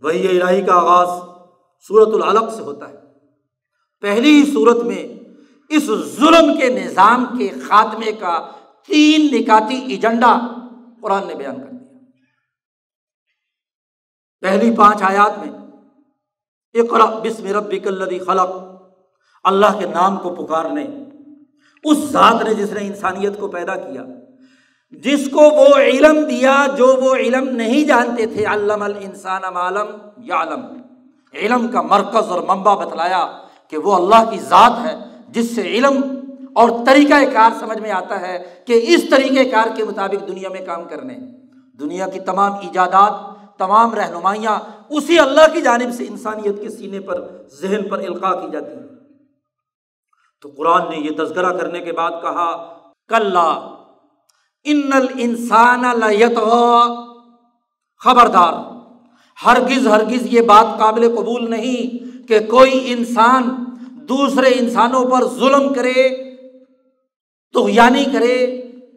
وحی الہی کا آغاز سورۃ العلق سے ہوتا ہے۔ پہلی ہی سورت میں اس ظلم کے نظام کے خاتمے کا 3 نکاتی ایجنڈا قرآن نے بیان کر دیا۔ پہلی 5 آیات میں اقرأ بسم ربک الذی خلق، اللہ کے نام کو پکارنے، اس ذات نے جس نے انسانیت کو پیدا کیا، جس کو وہ علم دیا جو وہ علم نہیں جانتے تھے، علم الانسان ما لم یعلم، علم کا مرکز اور منبع بتلایا کہ وہ اللہ کی ذات ہے جس سے علم اور طریقہ کار سمجھ میں آتا ہے کہ اس طریقہ کار کے مطابق دنیا میں کام کرنے۔ دنیا کی تمام ایجادات، تمام رہنمائیاں اسی اللہ کی جانب سے انسانیت کے سینے پر، ذہن پر القاء کی جاتی ہیں۔ تو قرآن نے یہ تذکرہ کرنے کے بعد کہا کلا ان الانسان لیطغی، خبردار، ہرگز یہ بات قابل قبول نہیں کہ کوئی انسان دوسرے انسانوں پر ظلم کرے، طغیانی کرے،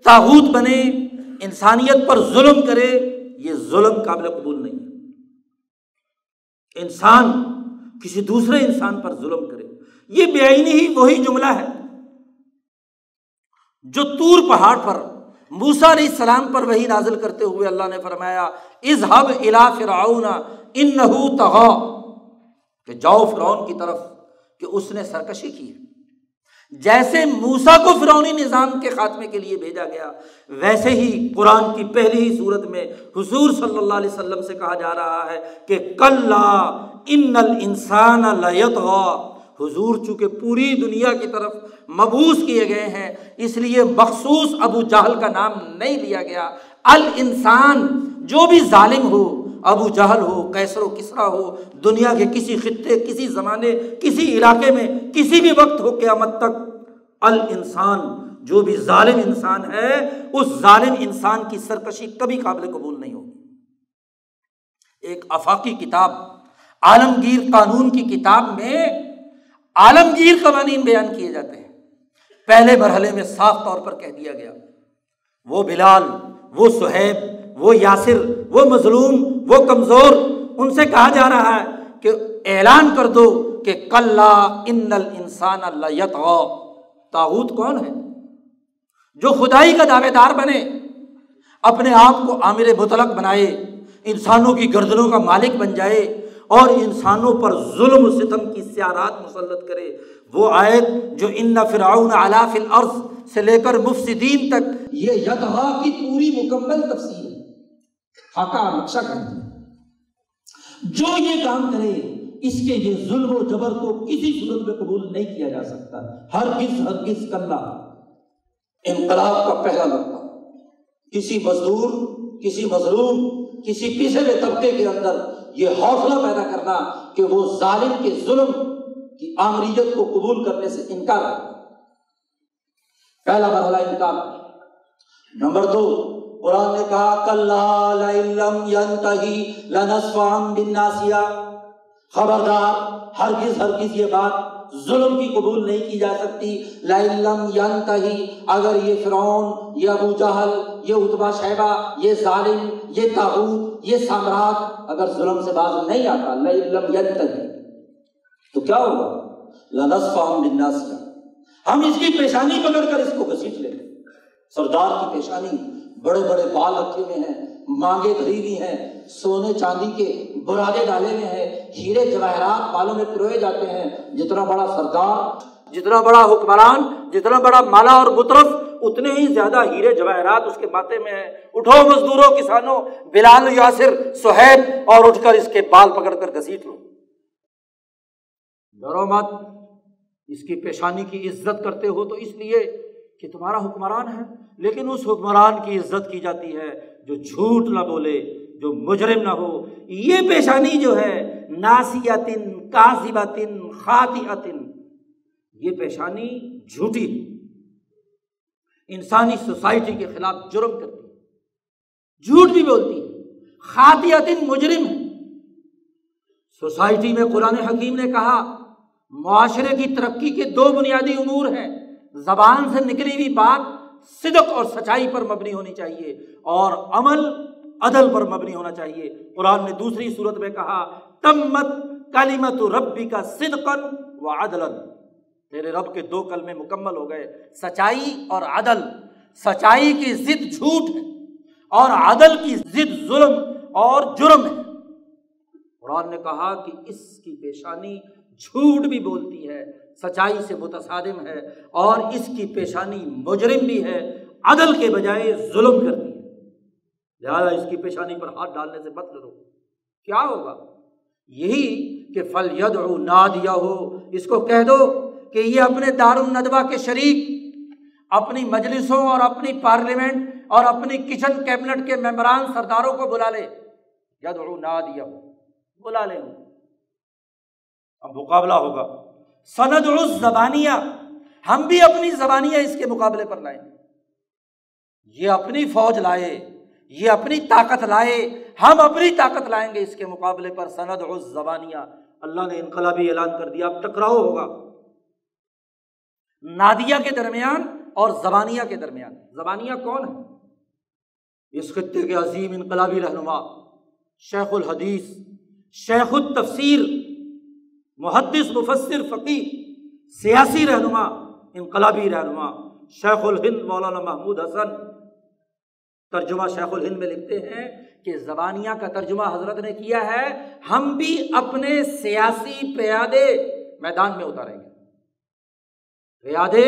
طاغوت بنے، انسانیت پر ظلم کرے، یہ ظلم قابل قبول نہیں ہے۔ انسان کسی دوسرے انسان پر ظلم کرے، یہ بے عینی ہی وہی جملہ ہے جو طور پہاڑ پر موسیٰ علیہ السلام پر وحی نازل کرتے ہوئے اللہ نے فرمایا اذهب الى فرعون انه طغى، کہ جاؤ فرعون کی طرف کہ اس نے سرکشی کی ہے۔ جیسے موسیٰ کو فرعونی نظام کے خاتمے کے لیے بھیجا گیا، ویسے ہی قرآن کی پہلی ہی سورت میں حضور صلی اللہ علیہ وسلم سے کہا جا رہا ہے کہ کلا ان الانسان لیطغی۔ حضور چونکہ پوری دنیا کی طرف مبعوث کیے گئے ہیں، اس لیے مخصوص ابو جہل کا نام نہیں لیا گیا۔ الانسان جو بھی ظالم ہو، ابو جہل ہو، قیصر و کسریٰ ہو، دنیا کے کسی خطے، کسی زمانے، کسی علاقے میں کسی بھی وقت ہو قیامت تک، الانسان جو بھی ظالم انسان ہے، اس ظالم انسان کی سرکشی کبھی قابل قبول نہیں ہوگی۔ ایک آفاقی کتاب عالمگیر قانون کی کتاب میں عالمگیر قوانین بیان کیے جاتے ہیں۔ پہلے مرحلے میں صاف طور پر کہہ دیا گیا وہ بلال، وہ صہیب، وہ یاسر، وہ مظلوم، وہ کمزور، ان سے کہا جا رہا ہے کہ اعلان کر دو کہ کلا ان الانسان لیطغی۔ طاغوت کون ہے؟ جو خدائی کا دعوے دار بنے، اپنے آپ کو آمر مطلق بنائے، انسانوں کی گردنوں کا مالک بن جائے اور انسانوں پر ظلم و ستم کی سیارات مسلط کرے۔ وہ آیت جو ان فرعون علا فی الارض سے لے کر مفسدین تک، یہ یطغی کی پوری مکمل تفسیر ہے، خاکہ نقشہ کرتی ہے۔ جو یہ کام کرے اس کے یہ ظلم و جبر کو کسی صورت میں قبول نہیں کیا جا سکتا، ہرگز کلا۔ انقلاب کا پہلا نقطہ، کسی مزدور، کسی مظلوم، کسی پیچھے ہوئے طبقے کے اندر یہ حوصلہ پیدا کرنا کہ وہ ظالم کے ظلم کی آمریت کو قبول کرنے سے انکار کرے، پہلا مرحلہ انکار۔ نمبر 2، قرآن نے کہا کلا لئن لم ینتہی لنصفعا بالناصیہ، خبردار، ہرگز یہ بات ظلم کی قبول نہیں کی جا سکتی۔ لئن لم ینتہی، اگر یہ فرعون، یہ ابو جہل، یہ عتبہ شیبہ، یہ ظالم، یہ طاغوت، یہ سامراٹ اگر ظلم سے باز نہیں آتا، لئن لم ینتہی، تو کیا ہوگا؟ لنصفعا بالناصیہ، ہم اس کی پیشانی پکڑ کر اس کو گھسیٹ لیں گے۔ سردار کی پیشانی، بڑے بڑے بال رکھے ہوئے ہیں، مانگیں بھری ہوئی ہیں، سونے چاندی کے برادے ڈالے ہوئے ہیں، ہیرے جواہرات بالوں میں پروئے جاتے ہیں۔ جتنا بڑا سردار، جتنا بڑا حکمران، جتنا بڑا مالا اور مترف، اتنے ہی زیادہ ہیرے جواہرات اس کے ماتھے میں ہیں۔ اٹھو مزدوروں، کسانوں، بلال، یاسر، صہیب، اور اٹھ کر اس کے بال پکڑ کر گھسیٹ لو۔ ڈرو مت، اس کی پیشانی کی عزت کرتے ہو تو اس لیے کہ تمہارا حکمران ہے، لیکن اس حکمران کی عزت کی جاتی ہے جو جھوٹ نہ بولے، جو مجرم نہ ہو۔ یہ پیشانی جو ہے ناسیاتن، کاذباتن، خاطئاتن، یہ پیشانی جھوٹی ہے، انسانی سوسائٹی کے خلاف جرم کرتی ہے، جھوٹ بھی بولتی ہے، خاطئاتن، مجرم ہے۔ سوسائٹی میں قرآن حکیم نے کہا معاشرے کی ترقی کے 2 بنیادی امور ہیں، زبان سے نکلی ہوئی بات صدق اور سچائی پر مبنی ہونی چاہیے، اور عمل عدل پر مبنی ہونا چاہیے۔ قرآن نے دوسری صورت میں کہا تمت کلمۃ ربک صدقا وعدلا، تیرے رب کے 2 کلمے مکمل ہو گئے، سچائی اور عدل۔ سچائی کی ضد جھوٹ ہے اور عدل کی ضد ظلم اور جرم ہے۔ قرآن نے کہا کہ اس کی پیشانی جھوٹ بھی بولتی ہے، سچائی سے متصادم ہے، اور اس کی پیشانی مجرم بھی ہے، عدل کے بجائے ظلم کرتی ہے، لہذا اس کی پیشانی پر ہاتھ ڈالنے سے مت ڈرو۔ کیا ہوگا؟ یہی کہ فَلْيَدْعُ نَادِيَهُ، اس کو کہہ دو کہ یہ اپنے دارالندوہ کے شریک، اپنی مجلسوں اور اپنی پارلیمنٹ اور اپنی کچن کیبنٹ کے ممبران سرداروں کو بلا لے، یدعو نادیہ، بلا لیں، اب مقابلہ ہوگا۔ سندعو الزبانیہ، ہم بھی اپنی زبانیہ اس کے مقابلے پر لائیں، یہ اپنی فوج لائے، یہ اپنی طاقت لائے، ہم اپنی طاقت لائیں گے اس کے مقابلے پر۔ سندعو الزبانیہ، اللہ نے انقلابی اعلان کر دیا، اب ٹکراؤ ہوگا نادیہ کے درمیان اور زبانیہ کے درمیان۔ زبانیہ کون ہے؟ اس خطے کے عظیم انقلابی رہنما، شیخ الحدیث، شیخ التفسیر، محدث، مفسر، فقیہ، سیاسی رہنما، انقلابی رہنما، شیخ الہند مولانا محمود حسن ترجمہ شیخ الہند میں لکھتے ہیں کہ زبانیہ کا ترجمہ حضرت نے کیا ہے ہم بھی اپنے سیاسی پیادے میدان میں اتاریں گے۔ پیادے،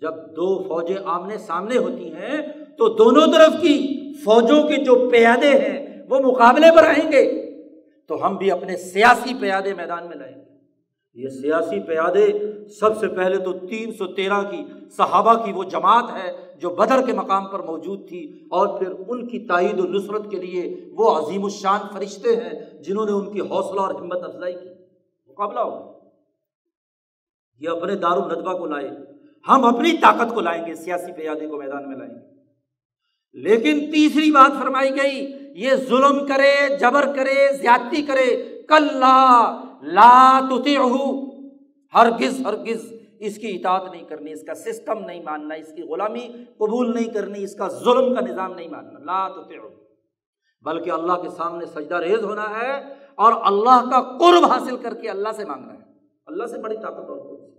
جب 2 فوجیں آمنے سامنے ہوتی ہیں تو دونوں طرف کی فوجوں کے جو پیادے ہیں وہ مقابلے پر آئیں گے، تو ہم بھی اپنے سیاسی پیادے میدان میں لائیں گے۔ یہ سیاسی پیادے سب سے پہلے تو 313 کی صحابہ کی وہ جماعت ہے جو بدر کے مقام پر موجود تھی، اور پھر ان کی تائید و نصرت کے لیے وہ عظیم الشان فرشتے ہیں جنہوں نے ان کی حوصلہ اور ہمت افزائی کی۔ مقابلہ ہوگا، یہ اپنے دارالندوہ کو لائے، ہم اپنی طاقت کو لائیں گے، سیاسی پیادے کو میدان میں لائیں گے۔ لیکن تیسری بات فرمائی گئی، یہ ظلم کرے، جبر کرے، زیادتی کرے، کلا لا تطیعہ، ہرگز ہرگز اس کی اطاعت نہیں کرنی، اس کا سسٹم نہیں ماننا، اس کی غلامی قبول نہیں کرنی، اس کا ظلم کا نظام نہیں ماننا، لا تطیعہ، بلکہ اللہ کے سامنے سجدہ ریز ہونا ہے اور اللہ کا قرب حاصل کر کے اللہ سے مانگنا ہے۔ اللہ سے بڑی طاقت اور قوت،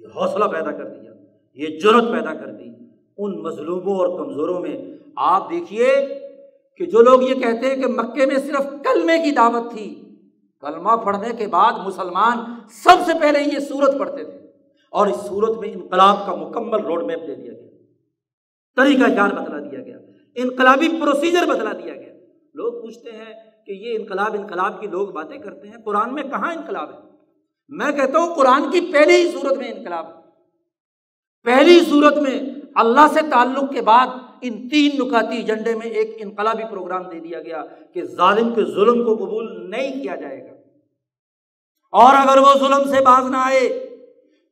یہ حوصلہ پیدا کر دیا، یہ جرأت پیدا کر دی ان مظلوموں اور کمزوروں میں۔ آپ دیکھیے کہ جو لوگ یہ کہتے ہیں کہ مکے میں صرف کلمے کی دعوت تھی، کلمہ پڑھنے کے بعد مسلمان سب سے پہلے یہ سورت پڑھتے تھے، اور اس سورت میں انقلاب کا مکمل روڈ میپ دے دیا گیا، طریقہ کار بتلا دیا گیا، انقلابی پروسیجر بتلا دیا گیا۔ لوگ پوچھتے ہیں کہ یہ انقلاب کی لوگ باتیں کرتے ہیں، قرآن میں کہاں انقلاب ہے؟ میں کہتا ہوں قرآن کی پہلی ہی سورت میں انقلاب ہے۔ پہلی سورت میں اللہ سے تعلق کے بعد ان 3 نکاتی ایجنڈے میں ایک انقلابی پروگرام دے دیا گیا کہ ظالم کے ظلم کو قبول نہیں کیا جائے گا، اور اگر وہ ظلم سے باز نہ آئے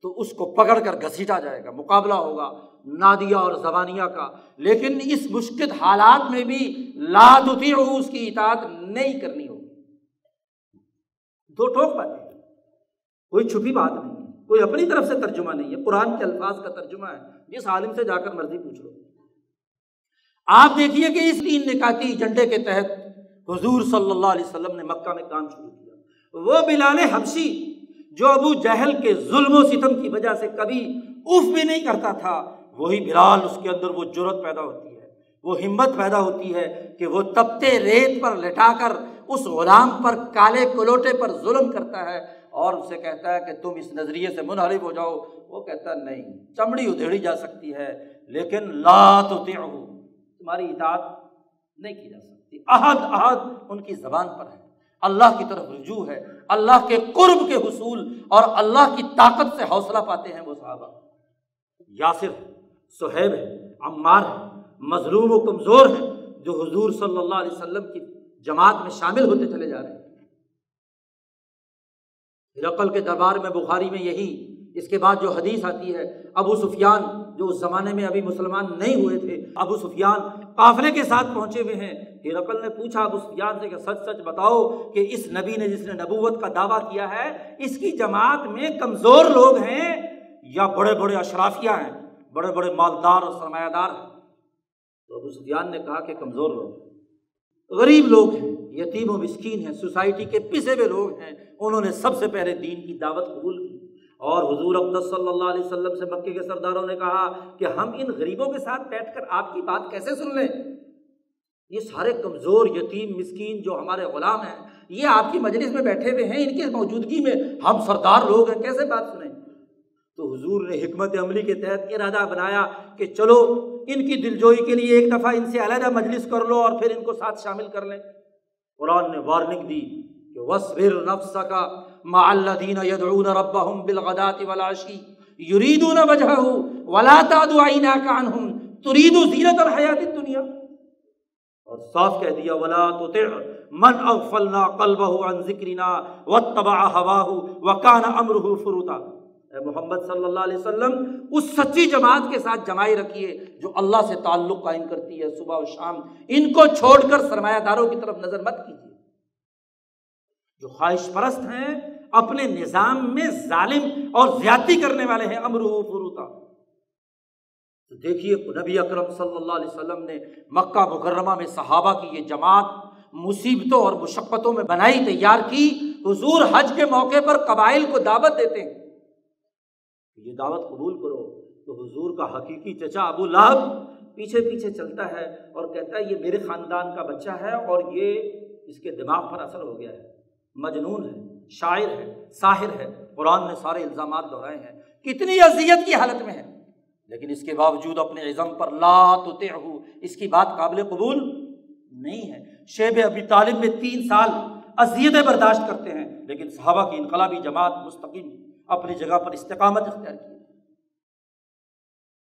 تو اس کو پکڑ کر گھسیٹا جائے گا، مقابلہ ہوگا نادیہ اور زبانیہ کا۔ لیکن اس مشکل حالات میں بھی لا تطیعہ، اس کی اطاعت نہیں کرنی ہوگی۔ 2 ٹوک باتیں، کوئی چھپی بات نہیں ہے، کوئی اپنی طرف سے ترجمہ نہیں ہے، قرآن کے الفاظ کا ترجمہ ہے، جس عالم سے جا کر مرضی پوچھ لو۔ آپ دیکھیے کہ اس 3 نکاتی ایجنڈے کے تحت حضور صلی اللہ علیہ وسلم نے مکہ میں کام شروع کیا۔ وہ بلال حبشی جو ابو جہل کے ظلم و ستم کی وجہ سے کبھی اف بھی نہیں کرتا تھا، وہی بلال، اس کے اندر وہ جرأت پیدا ہوتی ہے، وہ ہمت پیدا ہوتی ہے کہ وہ تپتے ریت پر لٹا کر اس غلام پر، کالے کلوٹے پر ظلم کرتا ہے، اور اسے کہتا ہے کہ تم اس نظریے سے منحرف ہو جاؤ۔ وہ کہتا ہے نہیں، چمڑی ادھیڑی جا سکتی ہے لیکن لا تطیعہ، تمہاری اطاعت نہیں کی جا سکتی۔ عہد ان کی زبان پر ہے، اللہ کی طرف رجوع ہے، اللہ کے قرب کے حصول اور اللہ کی طاقت سے حوصلہ پاتے ہیں وہ صحابہ۔ یاسر، صہیب ہے، عمار ہے، مظلوم و کمزور ہیں، جو حضور صلی اللہ علیہ وسلم کی جماعت میں شامل ہوتے چلے جا رہے ہیں۔ ہرقل کے دربار میں، بخاری میں یہی، اس کے بعد جو حدیث آتی ہے، ابو سفیان جو اس زمانے میں ابھی مسلمان نہیں ہوئے تھے، ابو سفیان قافلے کے ساتھ پہنچے ہوئے ہیں۔ ہرقل نے پوچھا ابو سفیان سے کہ سچ سچ بتاؤ کہ اس نبی نے جس نے نبوت کا دعویٰ کیا ہے، اس کی جماعت میں کمزور لوگ ہیں یا بڑے بڑے اشرافیہ ہیں، بڑے بڑے مالدار اور سرمایہ دار ہیں؟ تو ابو سفیان نے کہا کہ کمزور لوگ، غریب لوگ ہیں، یتیم و مسکین ہیں، سوسائٹی کے پسے ہوئے لوگ ہیں، انہوں نے سب سے پہلے دین کی دعوت قبول کی۔ اور حضور اقدس صلی اللہ علیہ وسلم سے مکے کے سرداروں نے کہا کہ ہم ان غریبوں کے ساتھ بیٹھ کر آپ کی بات کیسے سن لیں؟ یہ سارے کمزور یتیم مسکین جو ہمارے غلام ہیں، یہ آپ کی مجلس میں بیٹھے ہوئے ہیں، ان کی موجودگی میں ہم سردار لوگ ہیں، کیسے بات سنیں؟ تو حضور نے حکمت عملی کے تحت ارادہ بنایا کہ چلو ان کی دلجوئی کے لیے ایک دفعہ ان سے علیحدہ مجلس کر لو اور پھر ان کو ساتھ شامل کر لیں۔ قرآن نے وارننگ دی کہ وَاصْبِرْ نَفْسَكَ مَعَ الَّذِينَ يَدْعُونَ رَبَّهُمْ بِالْغَدَاةِ وَالْعَشِيِّ يُرِيدُونَ وَجْهَهُ وَلَا تَعْدُ عَيْنَاكَ عَنْهُمْ تُرِيدُ زِينَةَ الْحَيَاةِ الدُّنْيَا، اور صاف کہہ دیا وَلَا تُطِعْ مَنْ أَغْفَلْنَا قَلْبَهُ عَنْ ذِكْرِنَا وَاتَّبَعَ هَوَاهُ وَكَانَ أَمْرُهُ فُرُطًا۔ اے محمد صلی اللہ علیہ وسلم اس سچی جماعت کے ساتھ جمائی رکھیے جو اللہ سے تعلق قائم کرتی ہے صبح و شام، ان کو چھوڑ کر سرمایہ داروں کی طرف نظر مت کیجیے جو خواہش پرست ہیں، اپنے نظام میں ظالم اور زیادتی کرنے والے ہیں، امرہ فروتا۔ تو دیکھیے نبی اکرم صلی اللہ علیہ وسلم نے مکہ مکرمہ میں صحابہ کی یہ جماعت مصیبتوں اور مشقتوں میں بنائی، تیار کی۔ حضور حج کے موقع پر قبائل کو دعوت دیتے ہیں، یہ دعوت قبول کرو، تو حضور کا حقیقی چچا ابو لہب پیچھے پیچھے چلتا ہے اور کہتا ہے یہ میرے خاندان کا بچہ ہے اور یہ اس کے دماغ پر اثر ہو گیا ہے، مجنون ہے، شاعر ہے، ساحر ہے۔ قرآن نے سارے الزامات دہرائے ہیں، کتنی اذیت کی حالت میں ہے، لیکن اس کے باوجود اپنے عزم پر لا تطعہ، اس کی بات قابل قبول نہیں ہے۔ شیب ابی طالب میں 3 سال اذیتیں برداشت کرتے ہیں، لیکن صحابہ کی انقلابی جماعت مستقیم اپنی جگہ پر استقامت اختیار کی۔